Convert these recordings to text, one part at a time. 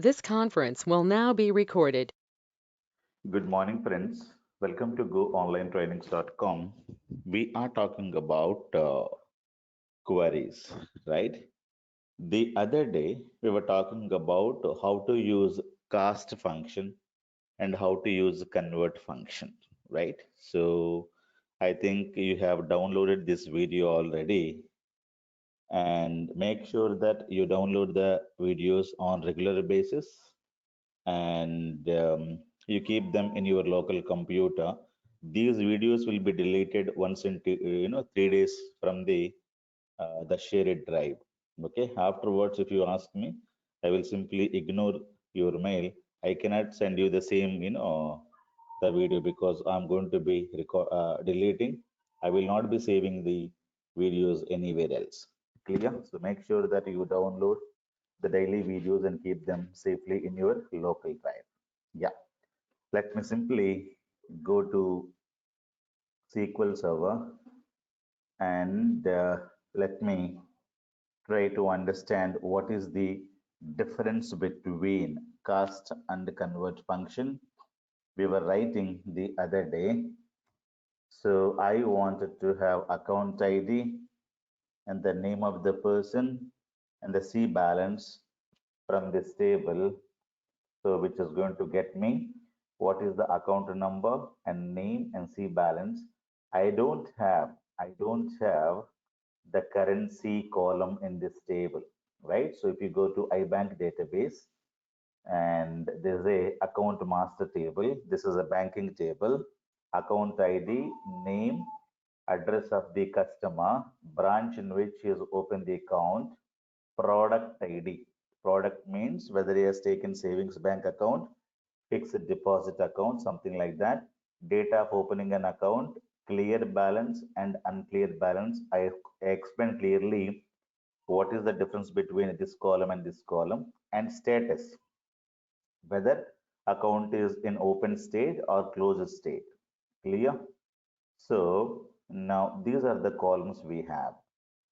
This conference will now be recorded. Good morning, friends. Welcome to GoOnlineTrainings.com. We are talking about queries, right? The other day, we were talking about how to use cast function and how to use convert function, right? So I think you have downloaded this video already, and make sure that you download the videos on regular basis and you keep them in your local computer. These videos will be deleted once into 3 days from the shared drive. Okay. Afterwards, if you ask me, I will simply ignore your mail. I cannot send you the same the video because I'm going to be deleting. I will not be saving the videos anywhere else. Clear? So make sure that you download the daily videos and keep them safely in your local drive. Yeah, let me simply go to SQL Server and let me try to understand what is the difference between cast and convert function we were writing the other day. So I wanted to have account ID and the name of the person and the C balance from this table. So which is going to get me what is the account number and name and C balance. I don't have the currency column in this table, right? So if you go to iBank database and there's a account master table, this is a banking table, account ID, name, address of the customer, branch in which he has opened the account, product ID. Product means whether he has taken savings bank account, fixed deposit account, something like that. Date of opening an account, clear balance and unclear balance. I explained clearly what is the difference between this column and this column, and status, whether account is in open state or closed state. Clear? So now these are the columns we have.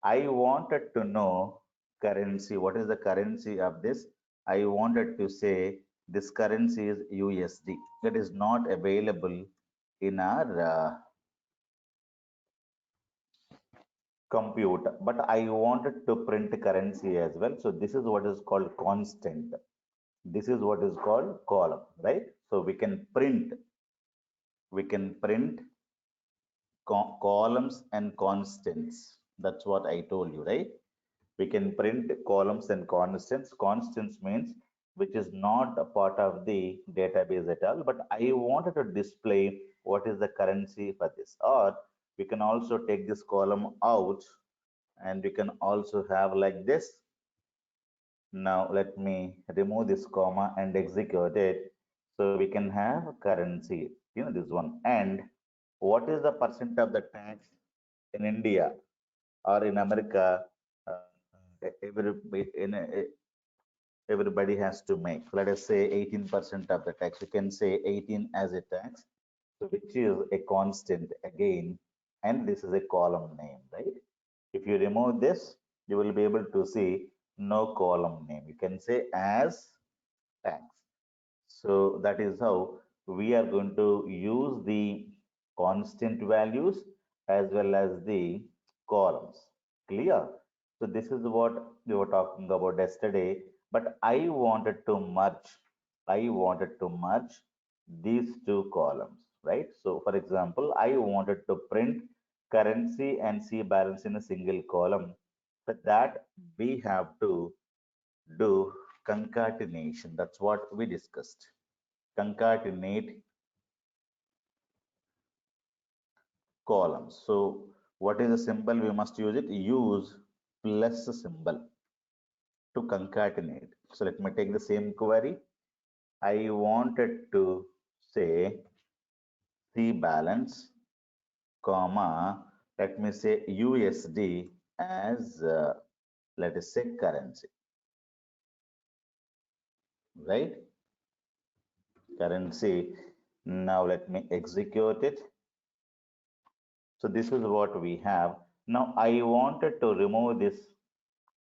I wanted to know currency. What is the currency of this? I wanted to say this currency is USD. That is not available in our computer, but I wanted to print currency as well. So this is what is called constant. This is what is called column, right? So we can print columns and constants. That's what I told you, right? We can print columns and constants. Constants means which is not a part of the database at all, but I wanted to display what is the currency for this. Or we can also take this column out and we can also have like this. Now let me remove this comma and execute it. So we can have currency, this one. And what is the percent of the tax in India or in America? Everybody has to make. Let us say 18% of the tax. You can say 18 as a tax, so which is a constant again, and this is a column name, right? If you remove this, you will be able to see no column name. You can say as tax. So that is how we are going to use the constant values as well as the columns. Clear? So this is what we were talking about yesterday, but I wanted to merge these two columns, right? So for example, I wanted to print currency and C balance in a single column. For that, we have to do concatenation. That's what we discussed. Concatenate columns. So what is the symbol we must use it? Use plus symbol to concatenate. So let me take the same query. I wanted to say C balance, comma, let me say USD as let us say currency, right? Currency. Now let me execute it. So this is what we have. Now I wanted to remove this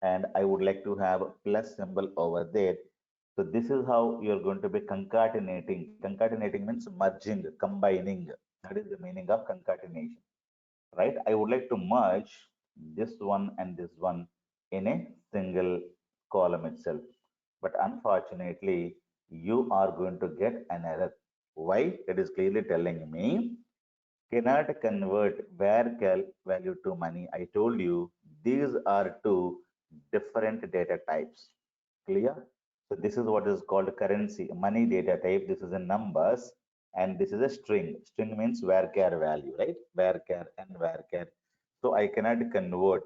and I would like to have a plus symbol over there. So this is how you're going to be concatenating. Concatenating means merging, combining. That is the meaning of concatenation, right? I would like to merge this one and this one in a single column itself. But unfortunately, you are going to get an error. Why? It is clearly telling me cannot convert varchar value to money. I told you these are two different data types. Clear? So this is what is called currency, money data type. This is a numbers and this is a string. String means varchar value, right? Varchar and varchar. So I cannot convert,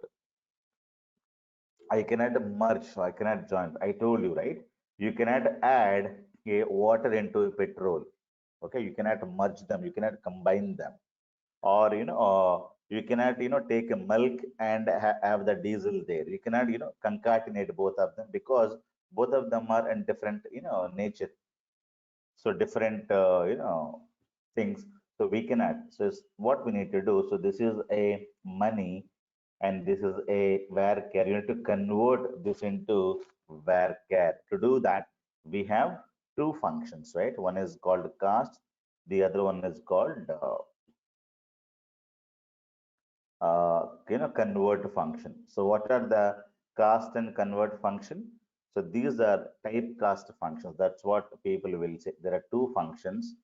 I cannot merge, so I cannot join. I told you, right? You cannot add a water into a petrol. Okay, you cannot merge them, you cannot combine them, or you cannot take a milk and have the diesel there. You cannot concatenate both of them because both of them are in different nature, so different things. So we cannot. So it's what we need to do. So this is a money and this is a varchar. You need to convert this into varchar. To do that, we have two functions, right? One is called cast, the other one is called convert function. So what are the cast and convert function? So these are typecast functions. That's what people will say. There are two functions.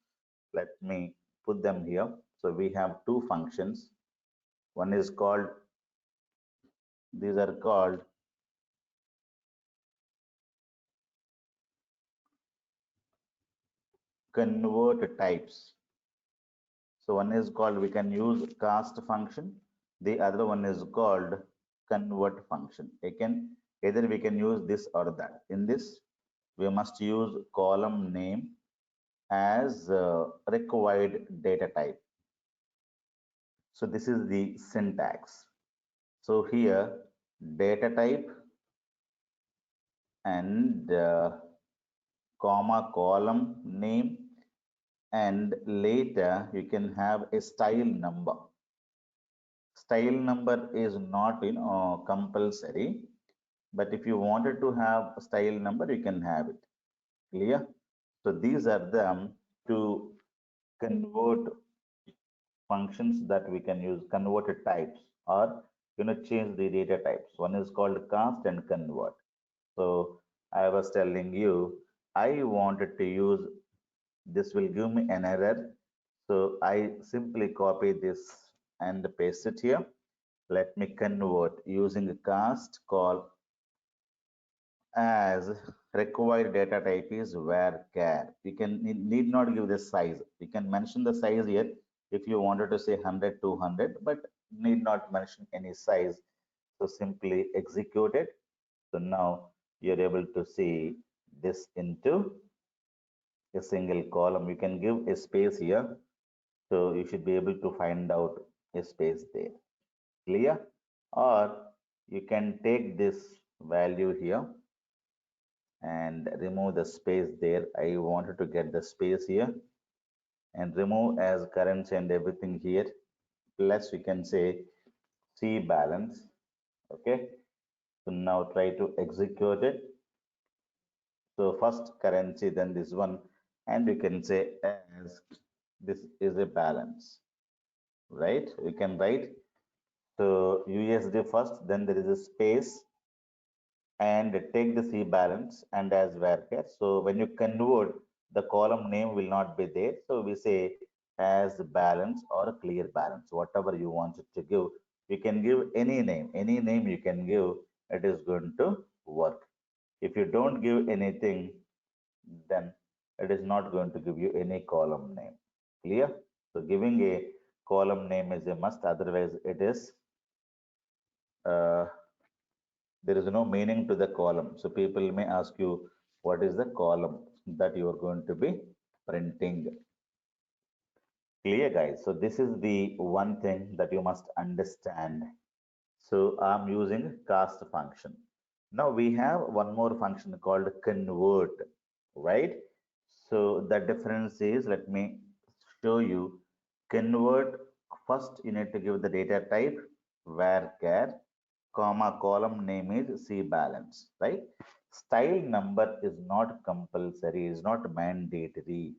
Let me put them here. So we have two functions. One is called, these are called convert types. So one is called, we can use cast function. The other one is called convert function. Again, either we can use this or that. In this, we must use column name as required data type. So this is the syntax. So here, data type and comma column name, and later you can have a style number. Style number is not compulsory, but if you wanted to have a style number, you can have it. Clear? So these are the two convert functions that we can use, converted types, or change the data types. One is called cast and convert. So I was telling you, I wanted to use, this will give me an error. So I simply copy this and paste it here. Let me convert using a cast call as required data type is varchar. You can need not give the size. You can mention the size here if you wanted to say 100, 200, but need not mention any size. So simply execute it. So now you're able to see this into a single column. You can give a space here. So you should be able to find out a space there. Clear? Or you can take this value here and remove the space there. I wanted to get the space here and remove as currency and everything here. Plus we can say C balance. Okay. So now try to execute it. So first currency, then this one, and you can say as this is a balance, right? We can write so USD first, then there is a space and take the C balance and as varchar. So when you convert, the column name will not be there. So we say as balance or clear balance, whatever you want it to give. You can give any name you can give, it is going to work. If you don't give anything, then it is not going to give you any column name. Clear? So giving a column name is a must, otherwise it is uh, there is no meaning to the column. So people may ask you, what is the column that you are going to be printing? Clear, guys? So this is the one thing that you must understand. So I'm using cast function. Now we have one more function called convert, right? So the difference is, let me show you. Convert, first you need to give the data type varchar, comma column name is C balance, right? Style number is not compulsory, is not mandatory.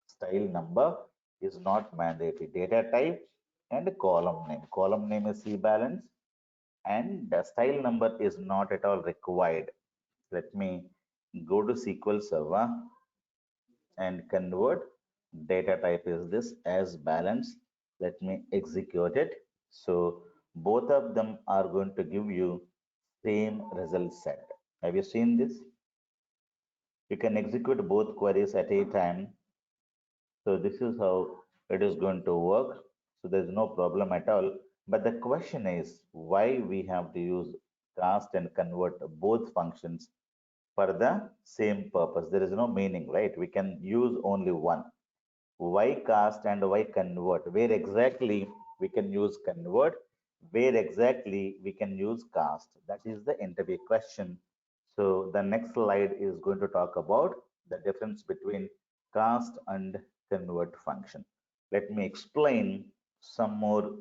Style number is not mandatory. Data type and column name. Column name is C balance and the style number is not at all required. Let me go to SQL Server and convert. Data type is this as balance. Let me execute it. So both of them are going to give you same result set. Have you seen this? You can execute both queries at a time. So this is how it is going to work. So there's no problem at all. But the question is why we have to use cast and convert both functions for the same purpose. There is no meaning, right? We can use only one. Why cast and why convert? Where exactly we can use convert? Where exactly we can use cast? That is the interview question. So the next slide is going to talk about the difference between cast and convert function. Let me explain some more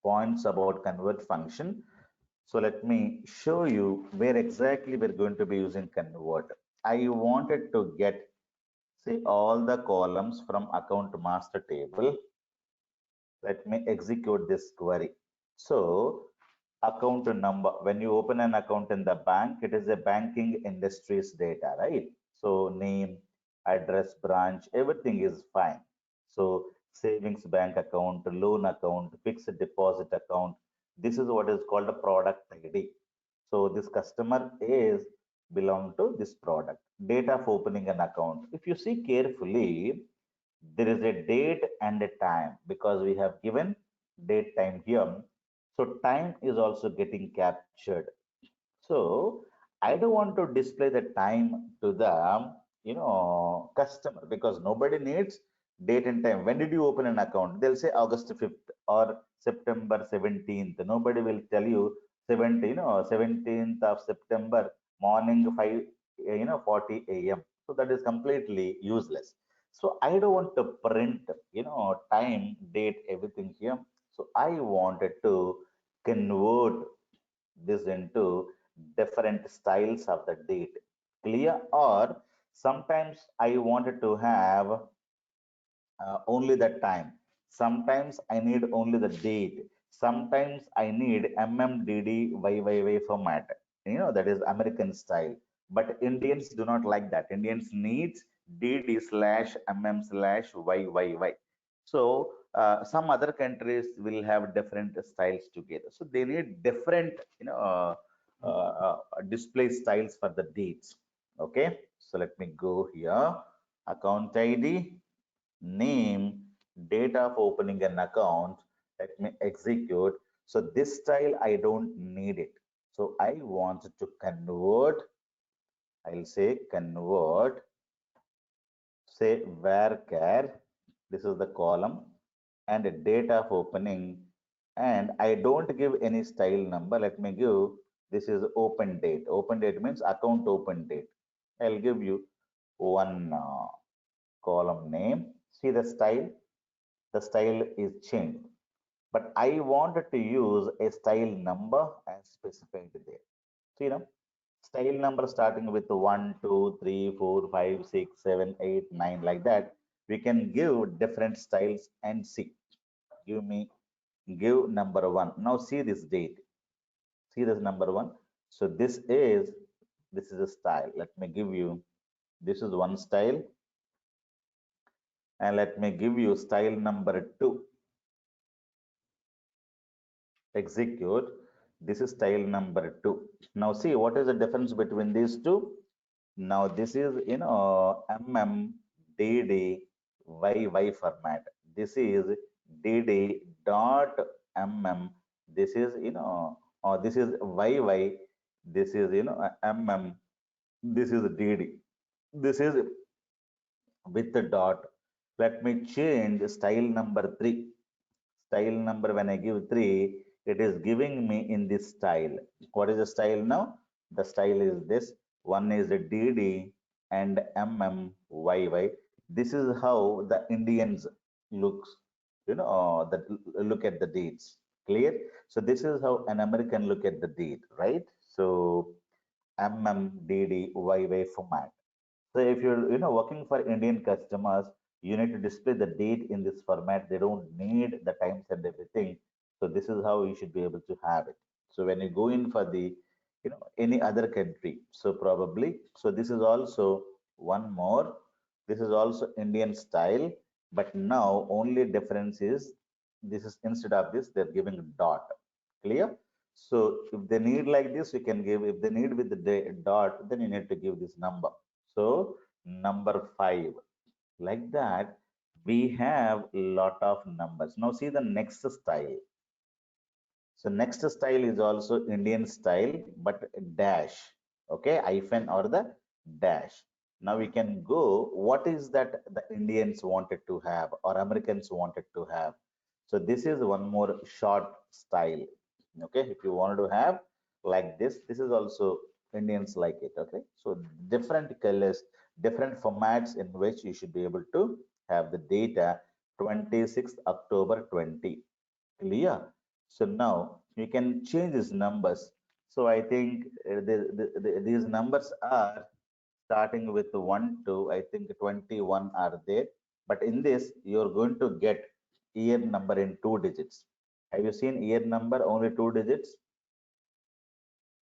points about convert function. So let me show you where exactly we're going to be using convert. I wanted to get, see, all the columns from account master table. Let me execute this query. So account number, when you open an account in the bank, it is a banking industries data, right? So name, address, branch, everything is fine. So savings bank account, loan account, fixed deposit account, this is what is called a product ID. So this customer is belong to this product. Date of opening an account, if you see carefully, there is a date and a time because we have given date time here. So time is also getting captured. So I don't want to display the time to the customer because nobody needs date and time. When did you open an account? They'll say August 5th or September 17th. Nobody will tell you 17th of September morning 5 40 a.m. So that is completely useless. So I don't want to print time, date, everything here. So I wanted to convert this into different styles of the date. Clear? Or sometimes I wanted to have only the time. Sometimes I need only the date. Sometimes I need MMDD format. That is American style. But Indians do not like that. Indians needs DD slash MM slash YYY. So some other countries will have different styles together. So they need different, display styles for the dates. Okay. So let me go here. Account ID, name, date of opening an account. Let me execute. So this style, I don't need it. So I want to convert. I'll say convert, say varchar. This is the column and a date of opening. And I don't give any style number. Let me give, this is open date. Open date means account open date. I'll give you one column name. See the style? The style is changed. But I wanted to use a style number as specified there. So, style number starting with 1, 2, 3, 4, 5, 6, 7, 8, 9, like that. We can give different styles and see. Give number one. Now see this date. See this number one. So this is a style. Let me give you, this is one style. And let me give you style number two. Execute. This is style number two. Now see what is the difference between these two. Now this is MMDDYY format. This is DD dot MM. This is this is YY. This is MM. This is DD. This is with the dot. Let me change style number three. Style number, when I give 3, it is giving me in this style. What is the style now? The style is this. One is a DD and MMYY. This is how the Indians looks, that look at the dates. Clear? So this is how an American look at the date, right? So YY format. So if you're working for Indian customers, you need to display the date in this format. They don't need the times and everything. So this is how you should be able to have it. So when you go in for the any other country, so probably this is also one more. This is also Indian style, but now only difference is this is instead of this they're giving a dot. Clear? So if they need like this, you can give. If they need with the dot, then you need to give this number. So number five, like that, we have lot of numbers. Now see the next style. So next style is also Indian style, but dash, okay, hyphen or the dash. Now we can go, what is that the Indians wanted to have or Americans wanted to have? So this is one more short style. Okay, if you wanted to have like this is also Indians like it. Okay, so different colors, different formats in which you should be able to have the data 26th October 20. Clear? So now you can change these numbers. So I think these numbers are starting with 1 to I think 21 are there. But in this, you're going to get year number in 2 digits. Have you seen year number only 2 digits?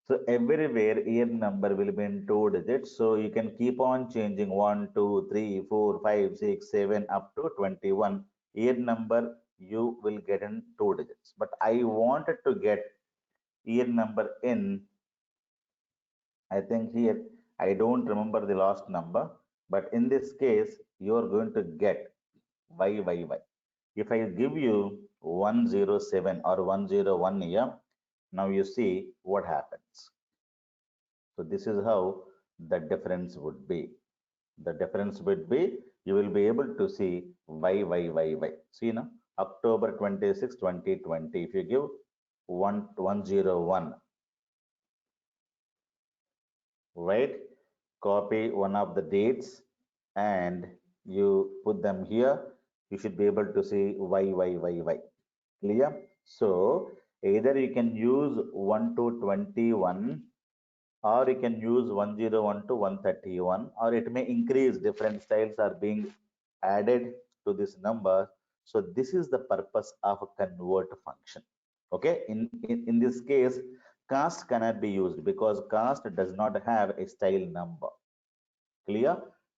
So everywhere year number will be in 2 digits. So you can keep on changing 1, 2, 3, 4, 5, 6, 7 up to 21. Year number you will get in 2 digits. But I wanted to get year number in, I think here, I don't remember the last number. But in this case, you are going to get YYY. If I give you 107 or 101 here, now you see what happens. So this is how the difference would be. The difference would be you will be able to see Y. See now, October 26, 2020. If you give 101, right? Copy one of the dates and you put them here. You should be able to see Y. Clear? So either you can use 1 to 21 or you can use 101 to 131 or it may increase. Different styles are being added to this number. So this is the purpose of a convert function. Okay, in this case cast cannot be used because cast does not have a style number. Clear?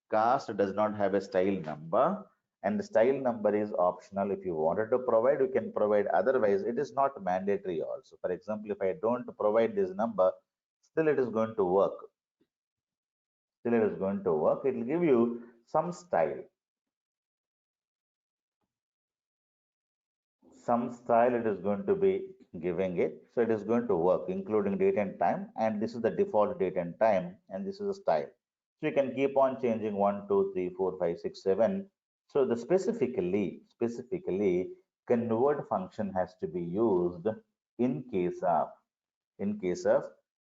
Cast does not have a style number and the style number is optional. If you wanted to provide, you can provide. Otherwise, it is not mandatory also. For example, if I don't provide this number, still it is going to work. Still it is going to work. It will give you some style. Some style it is going to be giving it. So it is going to work, including date and time. And this is the default date and time. And this is a style. So you can keep on changing 1, 2, 3, 4, 5, 6, 7. So the specifically convert function has to be used in case of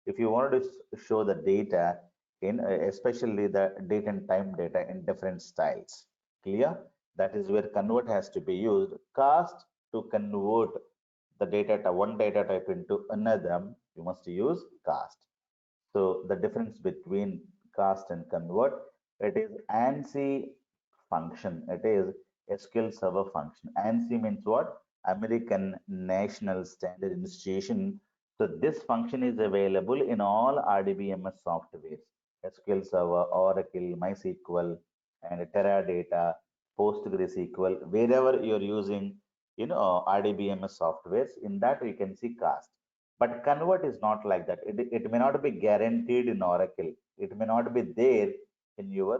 if you wanted to show the data in especially the date and time data in different styles. Clear? That is where convert has to be used. Cast to convert the data one data type into another, you must use cast. So the difference between cast and convert, it is ANSI function. It is SQL Server function. ANSI means what? American National Standard Institution. So this function is available in all RDBMS softwares. SQL Server, Oracle, MySQL, and Teradata, PostgreSQL, wherever you're using, RDBMS softwares, in that you can see cast. But convert is not like that. It may not be guaranteed in Oracle. It may not be there in your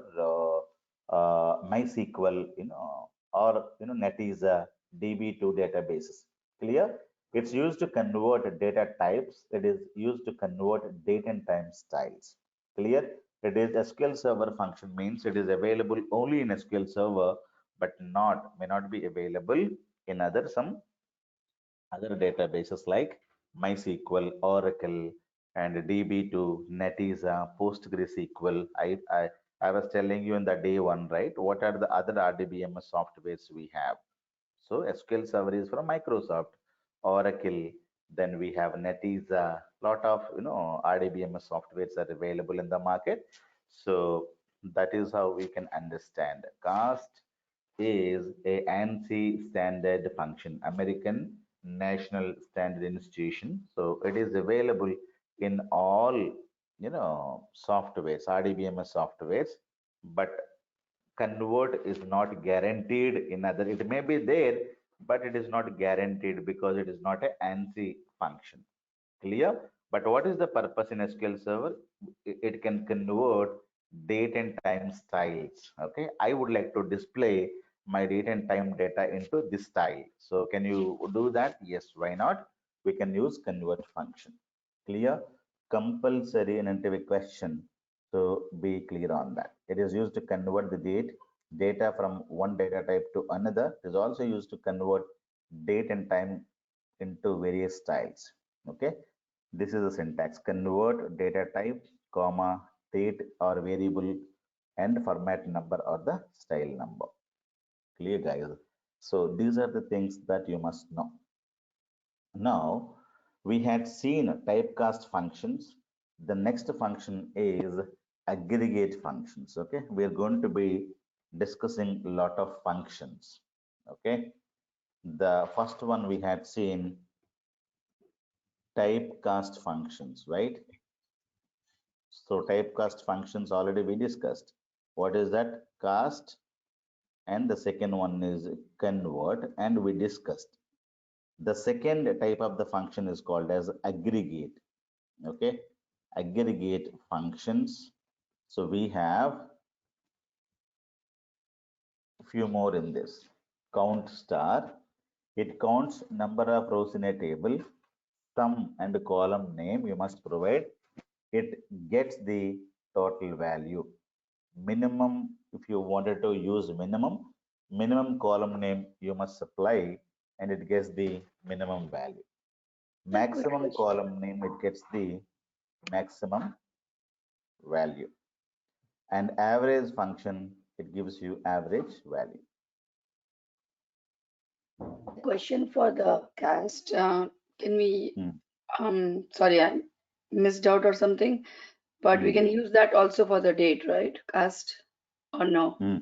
MySQL, or Netezza DB2 databases. Clear? It's used to convert data types. It is used to convert date and time styles. Clear? It is SQL Server function means it is available only in SQL Server, but may not be available in some other databases like MySQL, Oracle, and DB2, Netezza, PostgreSQL. I was telling you in the day one, right? What are the other RDBMS softwares we have? So SQL Server is from Microsoft, Oracle, then we have Netezza, Lot of RDBMS softwares are available in the market. So that is how we can understand. Cast is a ANSI standard function, American National Standard Institution. So it is available in all softwares, RDBMS softwares, but convert is not guaranteed in other. It may be there, but it is not guaranteed because it is not a ANSI function. Clear? But what is the purpose in SQL Server? It can convert date and time styles. Okay, I would like to display my date and time data into this style. So can you do that? Yes, why not? We can use convert function. Clear? Compulsory and interview question. So be clear on that. It is used to convert the data from one data type to another. It is also used to convert date and time into various styles. Okay, this is the syntax: convert data type, comma, date or variable, and format number or the style number. Clear, guys? So these are the things that you must know. Now, we had seen typecast functions. The next function is aggregate functions. Okay, we are going to be discussing a lot of functions. Okay, the first one we had seen typecast functions, right? So typecast functions already we discussed. What is that? Cast, and the second one is convert, and we discussed. The second type of the function is called as aggregate. Okay, aggregate functions. So we have a few more in this. Count star. It counts number of rows in a table. Sum and column name you must provide. It gets the total value. Minimum, if you wanted to use minimum column name you must supply, and it gets the minimum value. Maximum column name, it gets the maximum value. And average function, it gives you average value. Question for the cast. Can we, Hmm. sorry, I missed out or something, but we Hmm. can use that also for the date, right? Cast or no? Hmm.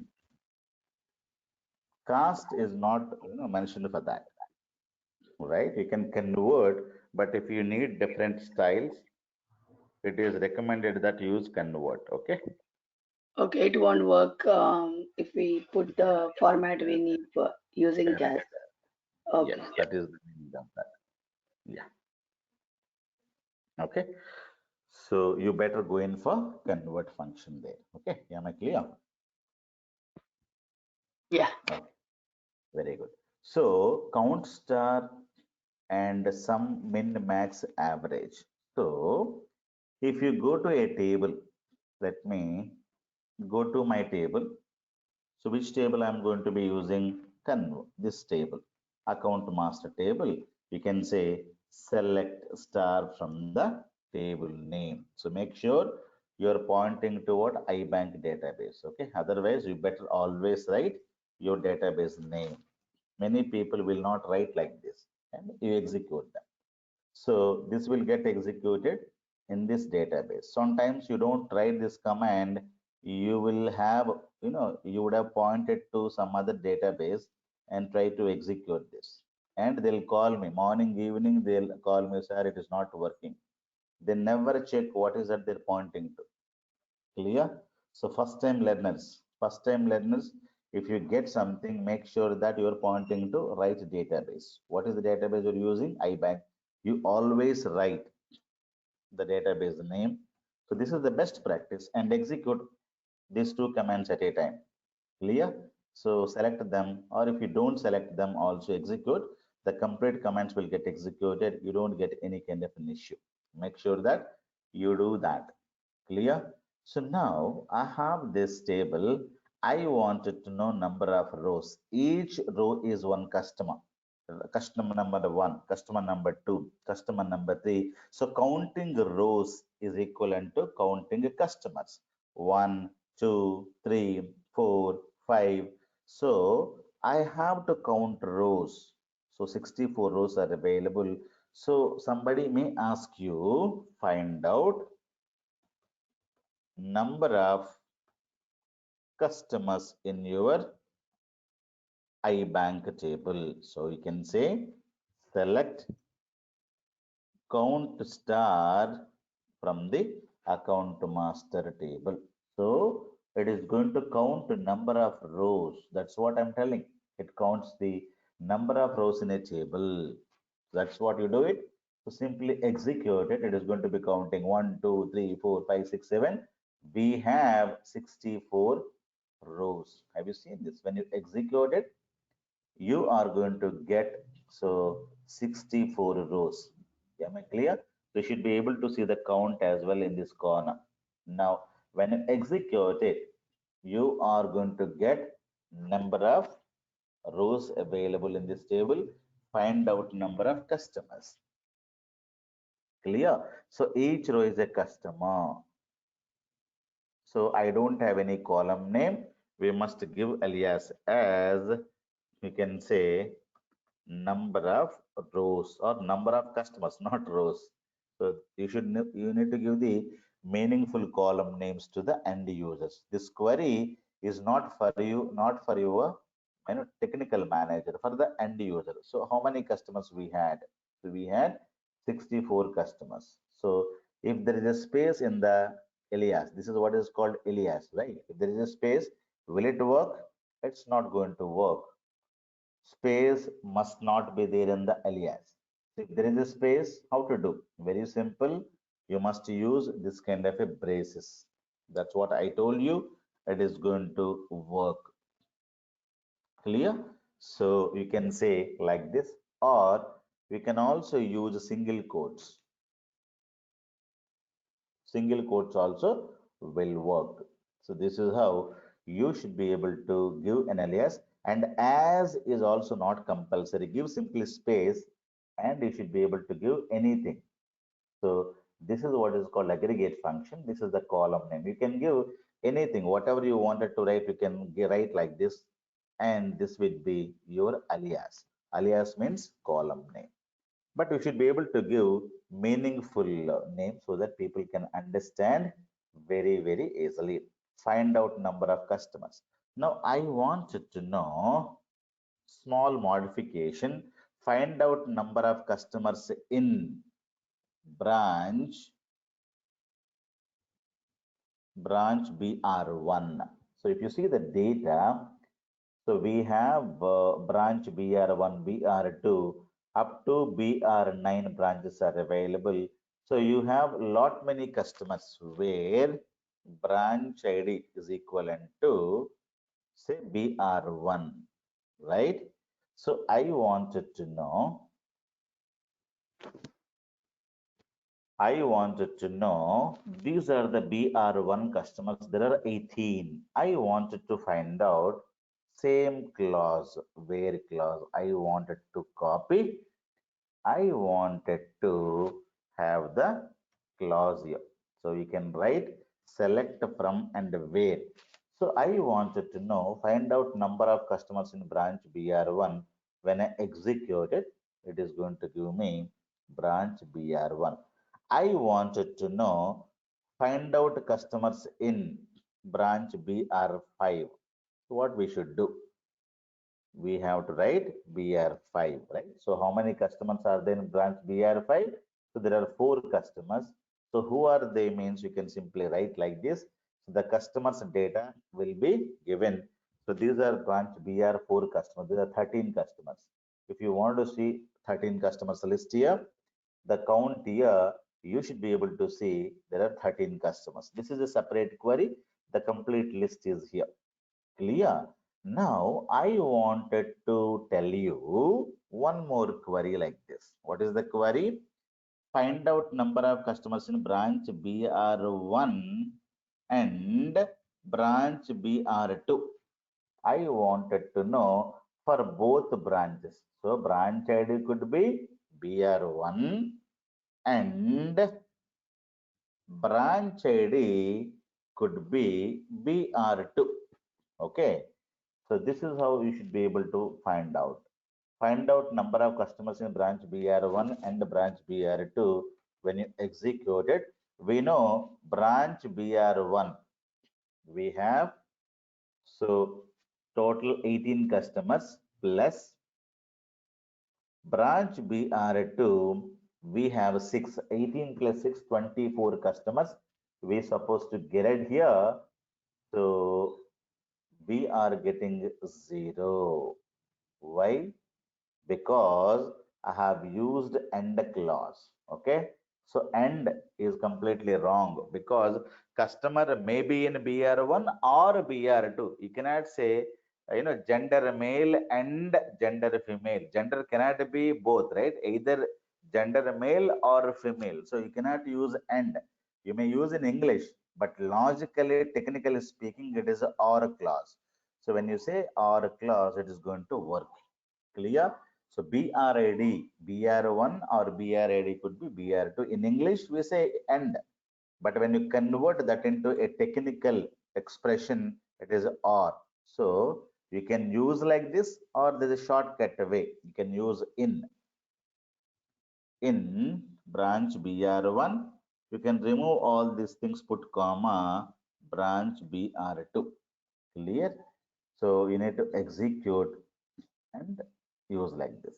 Cast is not mentioned for that, right? You can convert, but if you need different styles, it is recommended that you use convert. Okay. Okay, it won't work if we put the format we need for using Yes, cast. yes, Okay. that is the meaning of that. Yeah. Okay. So you better go in for convert function there. Okay. Am I clear? Yeah. Okay. Very good. So count star and sum min max average. So if you go to a table, let me go to my table. So which table I'm going to be using? This table, account master table. You can say select star from the table name. So make sure you're pointing toward iBank database. Okay. Otherwise, you better always write your database name. Many people will not write like this, and you execute them. So this will get executed in this database. Sometimes you don't write this command, you will have, you would have pointed to some other database and try to execute this. And they'll call me morning, evening, they'll call me, sir, it is not working. They never check what is that they're pointing to. Clear? So first time learners, if you get something, make sure that you're pointing to right database. What is the database you're using? iBank. You always write the database name. So this is the best practice, and execute these two commands at a time. Clear? So select them, or if you don't select them, also execute. The complete commands will get executed. You don't get any kind of an issue. Make sure that you do that. Clear? So now I have this table. I wanted to know number of rows. Each row is one customer. Customer number one, customer number two, customer number three. So counting rows is equivalent to counting customers. One, two, three, four, five. So I have to count rows. So 64 rows are available. So somebody may ask you, find out number of customers in your iBank table. So you can say select count star from the account master table. So it is going to count the number of rows. That's what I'm telling. It counts the number of rows in a table. That's what you do it. So simply execute it. It is going to be counting 1, 2, 3, 4, 5, 6, 7. We have 64 rows. Have you seen this? When you execute it, you are going to get so 64 rows. Am I clear? You should be able to see the count as well in this corner. Now when you execute it, you are going to get number of rows available in this table. Find out number of customers. Clear? So each row is a customer. So I don't have any column name. We must give alias as, you can say, number of rows or number of customers, not rows. So you need to give the meaningful column names to the end users. This query is not for you, not for your technical manager, for the end user. So how many customers we had? So we had 64 customers. So if there is a space in the alias, this is what is called alias, right? If there is a space, will it work? It's not going to work. Space must not be there in the alias. If there is a space, how to do? Very simple. You must use this kind of a braces. That's what I told you. It is going to work. Clear? So you can say like this, or we can also use single quotes. Single quotes also will work. So this is how you should be able to give an alias, and as is also not compulsory. Give simply space and you should be able to give anything. So this is what is called aggregate function. This is the column name. You can give anything, whatever you wanted to write, you can write like this, and this will be your alias. Alias means column name, but you should be able to give meaningful names so that people can understand very easily. Find out number of customers. Now I wanted to know small modification. Find out number of customers in branch BR1. So if you see the data, so we have branch BR1, BR2, up to BR9 branches are available. So you have lot many customers where branch ID is equivalent to say BR1, right? So I wanted to know, these are the BR1 customers. There are 18. I wanted to find out same clause, where clause. I wanted to copy. I wanted to have the clause here. So you can write select from and where. So I wanted to know, find out number of customers in branch BR1. When I execute it, it is going to give me branch BR1. I wanted to know, find out customers in branch BR5. So what we should do? We have to write BR5, right? So how many customers are there in branch BR5? So there are 4 customers. So who are they means you can simply write like this. So the customers data will be given. So these are branch BR4 customers. These are 13 customers. If you want to see 13 customers list here, the count here, you should be able to see there are 13 customers. This is a separate query. The complete list is here. Clear? Now, I wanted to tell you one more query like this. What is the query? Find out number of customers in branch BR1 and branch BR2. I wanted to know for both branches. So, branch ID could be BR1 and branch ID could be BR2. Okay. So this is how you should be able to find out. Find out number of customers in branch BR1 and branch BR2. When you execute it, we know branch BR1, we have so total 18 customers plus branch BR2, we have 6, 18 plus 6, 24 customers. We supposed to get it here. So we are getting 0. Why? Because I have used AND clause. Okay. So AND is completely wrong because customer may be in BR1 or BR2. You cannot say, gender male and gender female. Gender cannot be both, right? Either gender male or female. So you cannot use AND. You may use in English, but logically, technically speaking, it is OR clause. So when you say OR clause, it is going to work. Clear? So BRAD, BR1 or BRAD could be BR2. In English, we say AND. But when you convert that into a technical expression, it is OR. So you can use like this, or there's a shortcut way. You can use in. In branch BR1, you can remove all these things, put comma, branch BR2. Clear? So you need to execute and use like this.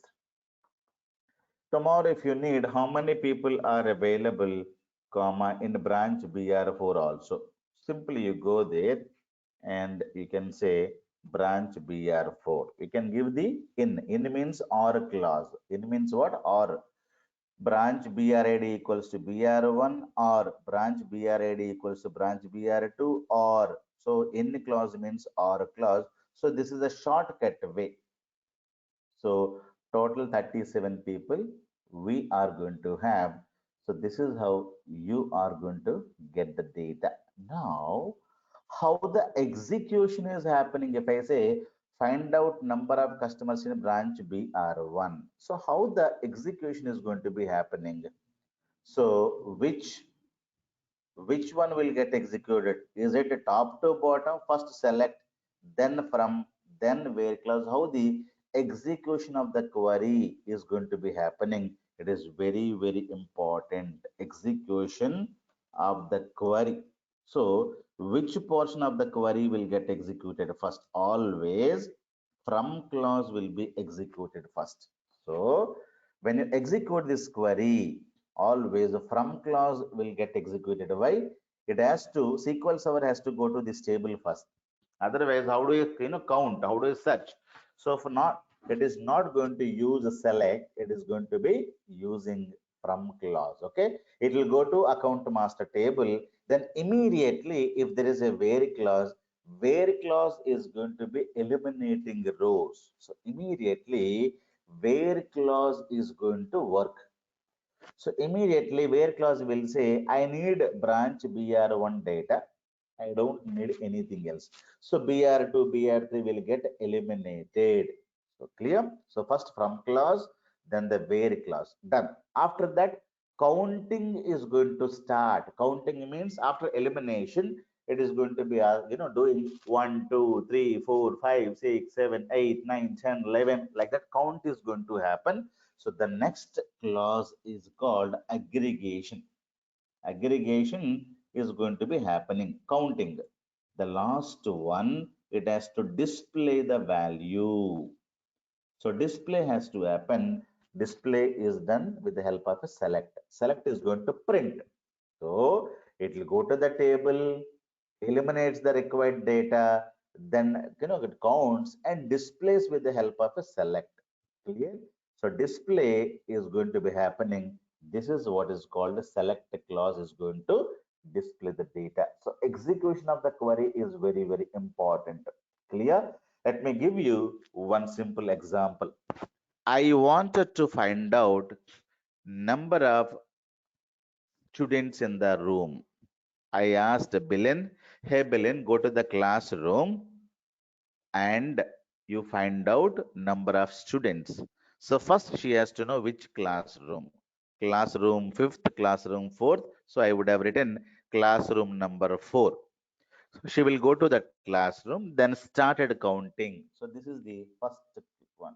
Tomorrow, if you need, how many people are available, comma, in branch BR4 also? Simply you go there and you can say branch BR4. You can give the in. In means or clause. In means what? Or. Branch BRAD equals to BR1 or branch BRAD equals to branch BR2 or. So in clause means or clause. So this is a shortcut way. So total 37 people we are going to have. So this is how you are going to get the data. Now, how the execution is happening, if I say find out number of customers in branch BR1. So how the execution is going to be happening? So which one will get executed? Is it top to bottom? First select, then from, then where clause. How the execution of the query is going to be happening? It is very, very important. Execution of the query. So which portion of the query will get executed first? Always from clause will be executed first. So when you execute this query, always the from clause will get executed. Why? It has to, SQL Server has to go to this table first. Otherwise, how do you count? How do you search? So for not, it is not going to use a select. It is going to be using from clause. Okay. It will go to account master table. Then immediately, if there is a where clause is going to be eliminating rows. So immediately, where clause is going to work. So immediately where clause will say, I need branch BR1 data. I don't need anything else. So BR2, BR3 will get eliminated. So clear? So first from clause, then the where clause. Done. After that, counting is going to start. Counting means after elimination, it is going to be doing 1, 2, 3, 4, 5, 6, 7, 8, 9, 10, 11. Like that count is going to happen. So the next clause is called aggregation. Aggregation is going to be happening, counting. The last one, it has to display the value. So display has to happen. Display is done with the help of a select. Select is going to print. So it will go to the table, eliminates the required data, then it counts and displays with the help of a select. Clear? So display is going to be happening. This is what is called a select clause is going to display the data. So execution of the query is very, very important. Clear? Let me give you one simple example. I wanted to find out number of students in the room. I asked Bilin, hey Bilin, go to the classroom and you find out number of students. So first she has to know which classroom. Classroom 5th, classroom 4th. So I would have written classroom number 4. So she will go to that classroom, then started counting. So this is the first one.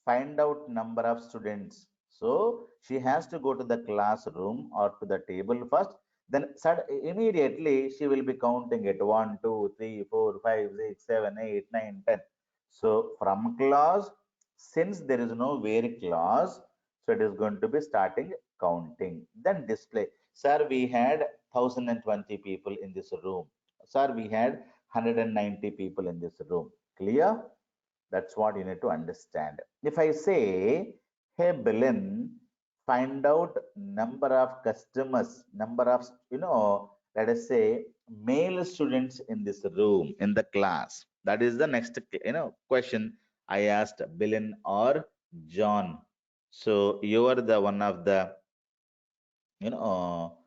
find out number of students. So she has to go to the classroom or to the table first. Then immediately she will be counting it 1, 2, 3, 4, 5, 6, 7, 8, 9, 10. So from class, since there is no where clause, so it is going to be starting counting. Then display. Sir, we had 1020 people in this room. Sir, we had 190 people in this room. Clear? That's what you need to understand. If I say, hey, Bilin, find out number of customers, number of, let us say, male students in this room, in the class. That is the next, question I asked Bilin or John. So you are the one of the you know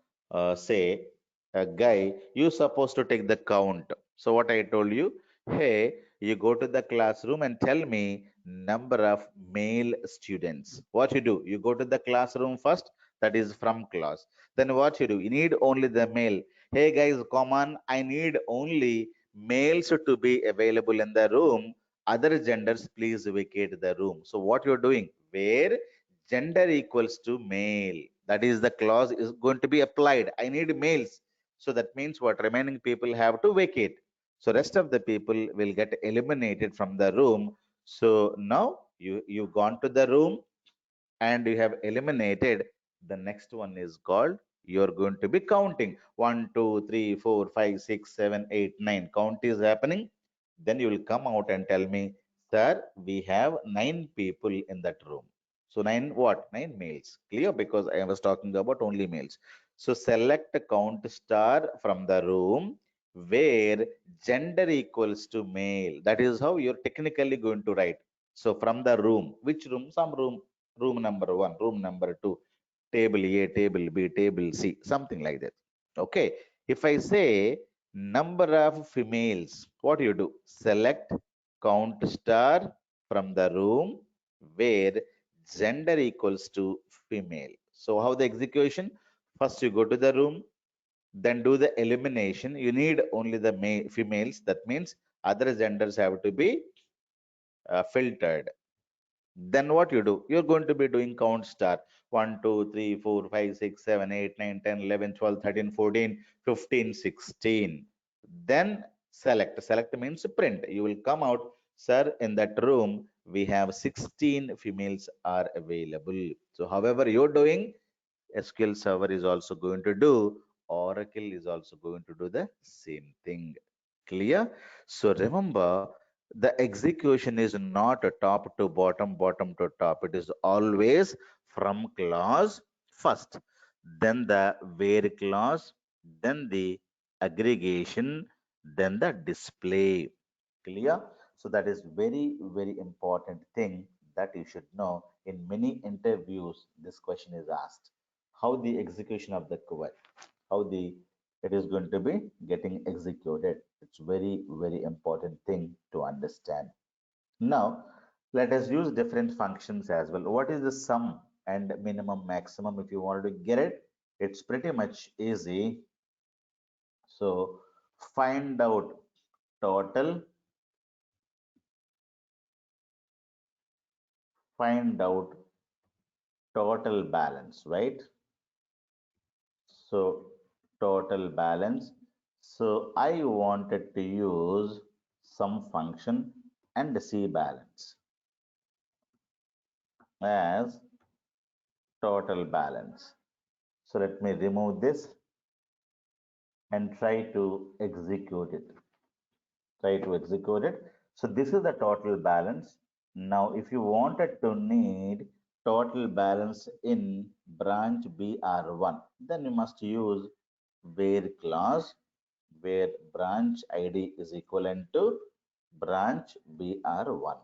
say a guy, you supposed to take the count. So what I told you, hey, you go to the classroom and tell me number of male students. What you do, you go to the classroom first, that is from class. Then what you do, you need only the male. Hey guys, come on, I need only males to be available in the room, other genders please vacate the room. So what you're doing, where gender equals to male, that is the clause is going to be applied. I need males, so that means what, remaining people have to vacate, so rest of the people will get eliminated from the room. So now you've gone to the room and you have eliminated. The next one is called, you're going to be counting 1, 2, 3, 4, 5, 6, 7, 8, 9. Count is happening. Then you will come out and tell me, sir, we have 9 people in that room. So 9 what? 9 males. Clear? Because I was talking about only males. So select count star from the room where gender equals to male. That is how you're technically going to write. So from the room, which room? Some room, room number 1, room number 2, table A, table B, table C, something like that. Okay. If I say number of females, what do you do? Select count star from the room where gender equals to female. So how the execution? First you go to the room, then do the elimination. You need only the females. That means other genders have to be filtered. Then what you do? You're going to be doing count star 1, 2, 3, 4, 5, 6, 7, 8, 9, 10, 11, 12, 13, 14, 15, 16. Then select. Select means print. You will come out, sir, in that room, we have 16 females are available. So however you're doing, SQL Server is also going to do, Oracle is also going to do the same thing. Clear? So remember, the execution is not a top to bottom, bottom to top. It is always from clause first, then the where clause, then the aggregation, then the display. Clear? So that is very, very important thing that you should know. In many interviews, this question is asked. How the execution of the query, how the it is going to be getting executed. It's very, very important thing to understand. Now, let us use different functions as well. What is the sum and minimum maximum? If you want to get it, it's pretty much easy. So find out total, find out total balance, right? So total balance. So I wanted to use some function and C balance as total balance. So let me remove this and try to execute it. Try to execute it. So this is the total balance. Now, if you wanted to need total balance in branch BR1, then you must use where clause, where branch ID is equivalent to branch BR1.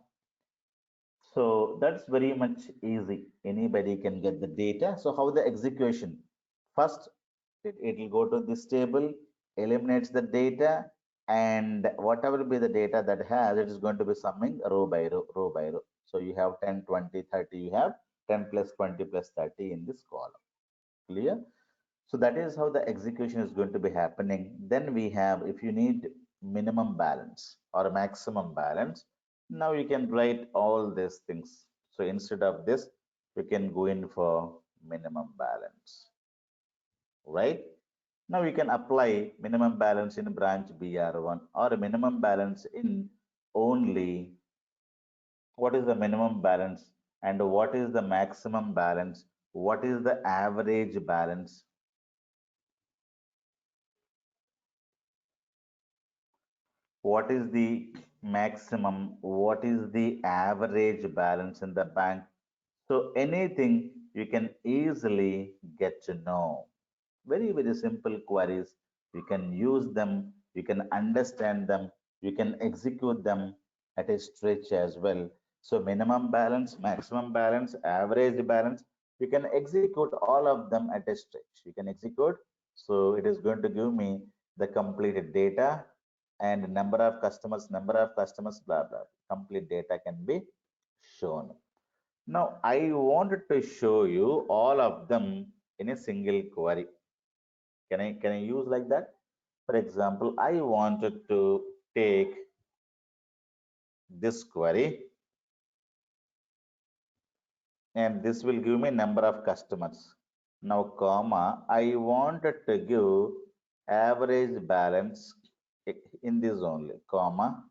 So that's very much easy. Anybody can get the data. So how the execution? First, it will go to this table, eliminates the data, and whatever be the data that has, it is going to be summing row by row, row by row. So you have 10, 20, 30, you have 10 plus 20 plus 30 in this column. Clear? So that is how the execution is going to be happening. Then we have, if you need minimum balance or maximum balance, now you can write all these things. So instead of this, we can go in for minimum balance, right? Now we can apply minimum balance in branch BR1 or minimum balance in only what is the minimum balance and what is the maximum balance, what is the average balance, what is the maximum, what is the average balance in the bank. So anything you can easily get to know. Very, very simple queries. You can use them, you can understand them, you can execute them at a stretch as well. So minimum balance, maximum balance, average balance, you can execute all of them at a stretch. You can execute. So it is going to give me the completed data and number of customers, blah, blah. Complete data can be shown. Now I wanted to show you all of them in a single query. Can I use like that? For example, I wanted to take this query and this will give me number of customers. Now, comma, I wanted to give average balance in this only, comma.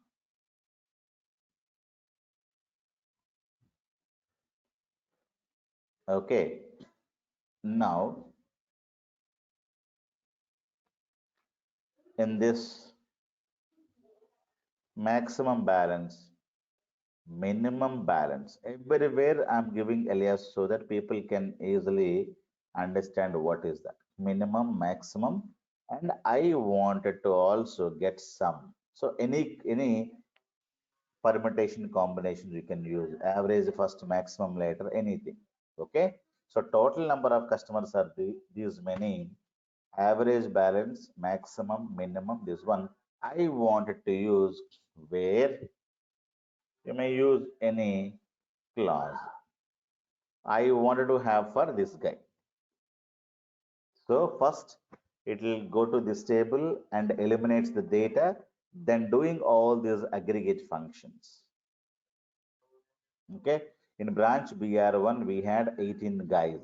Okay. Now, in this maximum balance, minimum balance, everywhere I'm giving alias so that people can easily understand what is that minimum, maximum, and I wanted to also get sum. So any permutation combination you can use, average first, maximum later, anything. Okay. So total number of customers are these many, average balance, maximum, minimum, this one. I wanted to use where you may use any clause. I wanted to have for this guy. So first it will go to this table and eliminates the data, then doing all these aggregate functions. Okay. In branch BR1, we had 18 guys.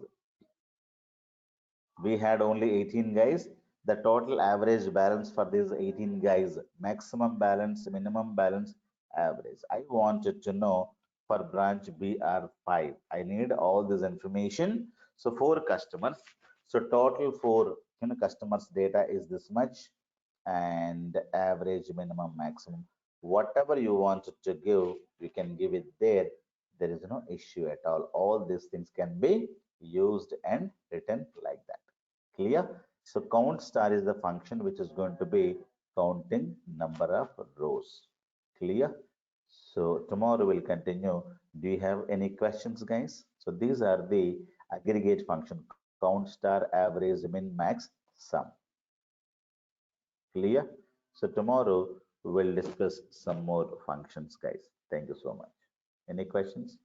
We had only 18 guys. The total average balance for these 18 guys, maximum balance, minimum balance, average. I wanted to know for branch BR5. I need all this information. So four customers. So total for customers data is this much and average, minimum, maximum. Whatever you wanted to give, you can give it there. There is no issue at all. All these things can be used and written like that. Clear? So count star is the function which is going to be counting number of rows. Clear? So tomorrow we'll continue. Do you have any questions, guys? So these are the aggregate function: count star, average, min, max, sum. Clear? So tomorrow we will discuss some more functions, guys. Thank you so much. Any questions?